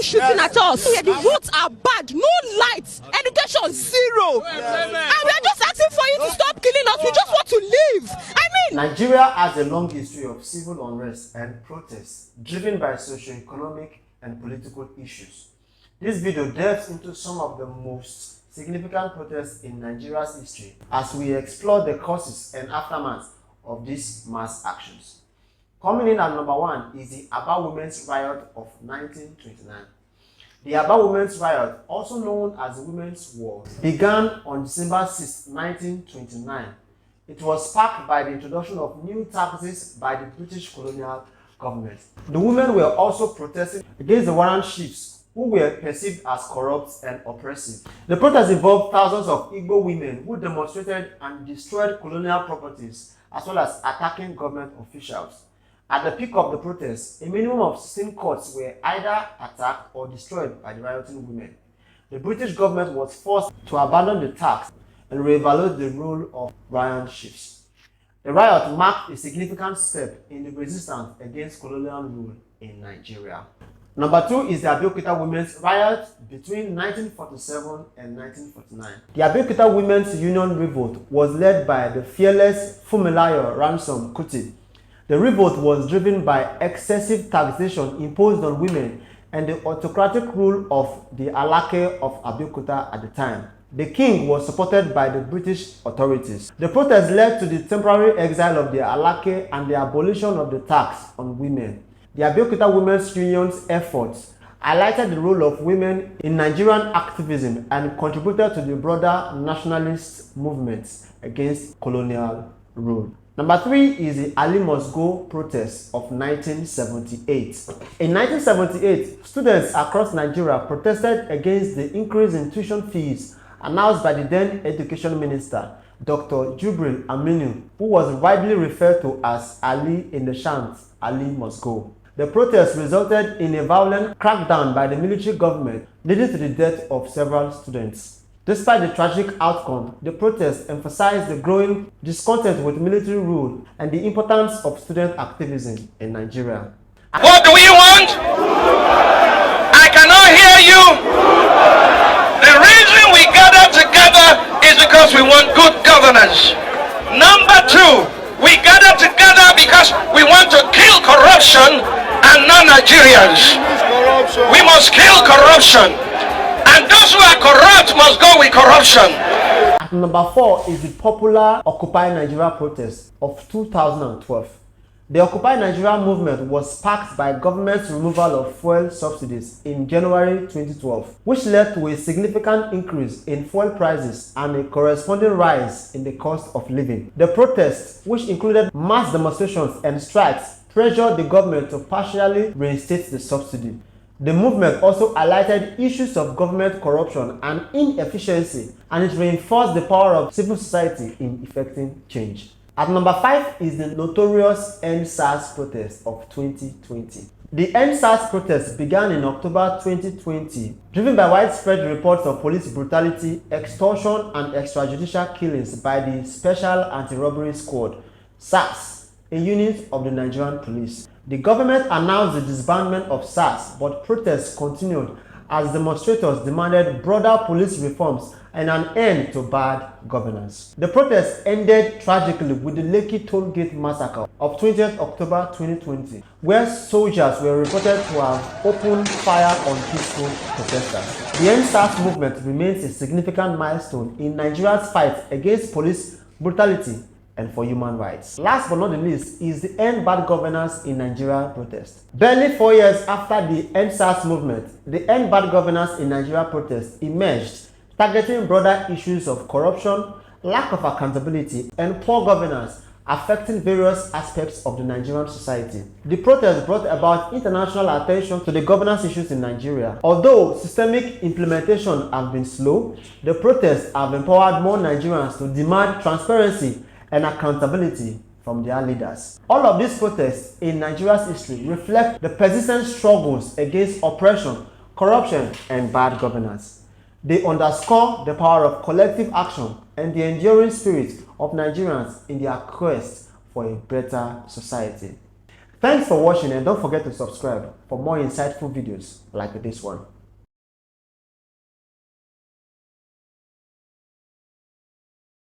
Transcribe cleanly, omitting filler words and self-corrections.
shooting at us. Yeah, the roads are bad, no lights, education zero. And we are just asking for you to stop killing us. We just want to live. I mean, Nigeria has a long history of civil unrest and protests driven by socio-economic and political issues. This video delves into some of the most significant protests in Nigeria's history as we explore the causes and aftermath of these mass actions. Coming in at number 1 is the Aba Women's Riot of 1929. The Aba Women's Riot, also known as the Women's War, began on December 6, 1929. It was sparked by the introduction of new taxes by the British colonial government. The women were also protesting against the warrant chiefs, who were perceived as corrupt and oppressive. The protest involved thousands of Igbo women who demonstrated and destroyed colonial properties, as well as attacking government officials. At the peak of the protests, a minimum of 16 courts were either attacked or destroyed by the rioting women. The British government was forced to abandon the tax and reevaluate the role of warrant chiefs. The riot marked a significant step in the resistance against colonial rule in Nigeria. Number 2 is the Abeokuta Women's Riot between 1947 and 1949. The Abeokuta Women's Union Revolt was led by the fearless Funmilayo Ransom Kuti. The revolt was driven by excessive taxation imposed on women and the autocratic rule of the Alake of Abeokuta at the time. The king was supported by the British authorities. The protest led to the temporary exile of the Alake and the abolition of the tax on women. The Abeokuta Women's Union's efforts highlighted the role of women in Nigerian activism and contributed to the broader nationalist movements against colonial rule. Number 3 is the Ali Must Go protest of 1978. In 1978, students across Nigeria protested against the increase in tuition fees announced by the then Education Minister, Dr. Jubril Aminu, who was widely referred to as Ali in the chant, Ali Must Go. The protest resulted in a violent crackdown by the military government, leading to the death of several students. Despite the tragic outcome, the protest emphasized the growing discontent with military rule and the importance of student activism in Nigeria. What do we want? I cannot hear you. The reason we gather together is because we want good governance. Number 2, we gather together because we want to kill corruption and non-Nigerians. We must kill corruption. And those who are corrupt must go with corruption. At number 4 is the popular Occupy Nigeria protest of 2012. The Occupy Nigeria movement was sparked by government's removal of fuel subsidies in January 2012, which led to a significant increase in fuel prices and a corresponding rise in the cost of living. The protest, which included mass demonstrations and strikes, pressured the government to partially reinstate the subsidy. The movement also highlighted issues of government corruption and inefficiency, and it reinforced the power of civil society in effecting change. At number 5 is the notorious EndSARS protest of 2020. The EndSARS protest began in October 2020, driven by widespread reports of police brutality, extortion, and extrajudicial killings by the Special Anti-Robbery Squad, SARS, a unit of the Nigerian police. The government announced the disbandment of SARS, but protests continued as demonstrators demanded broader police reforms and an end to bad governance. The protests ended tragically with the Lekki Toll Gate massacre of 20th October 2020, where soldiers were reported to have opened fire on peaceful protesters. The EndSARS movement remains a significant milestone in Nigeria's fight against police brutality and for human rights. Last but not the least is the End Bad Governance in Nigeria protest. Barely 4 years after the EndSARS movement, the End Bad Governance in Nigeria protest emerged, targeting broader issues of corruption, lack of accountability, and poor governance affecting various aspects of the Nigerian society. The protest brought about international attention to the governance issues in Nigeria. Although systemic implementation has been slow, the protests have empowered more Nigerians to demand transparency and accountability from their leaders. All of these protests in Nigeria's history reflect the persistent struggles against oppression, corruption, and bad governance. They underscore the power of collective action and the enduring spirit of Nigerians in their quest for a better society. Thanks for watching, and don't forget to subscribe for more insightful videos like this one.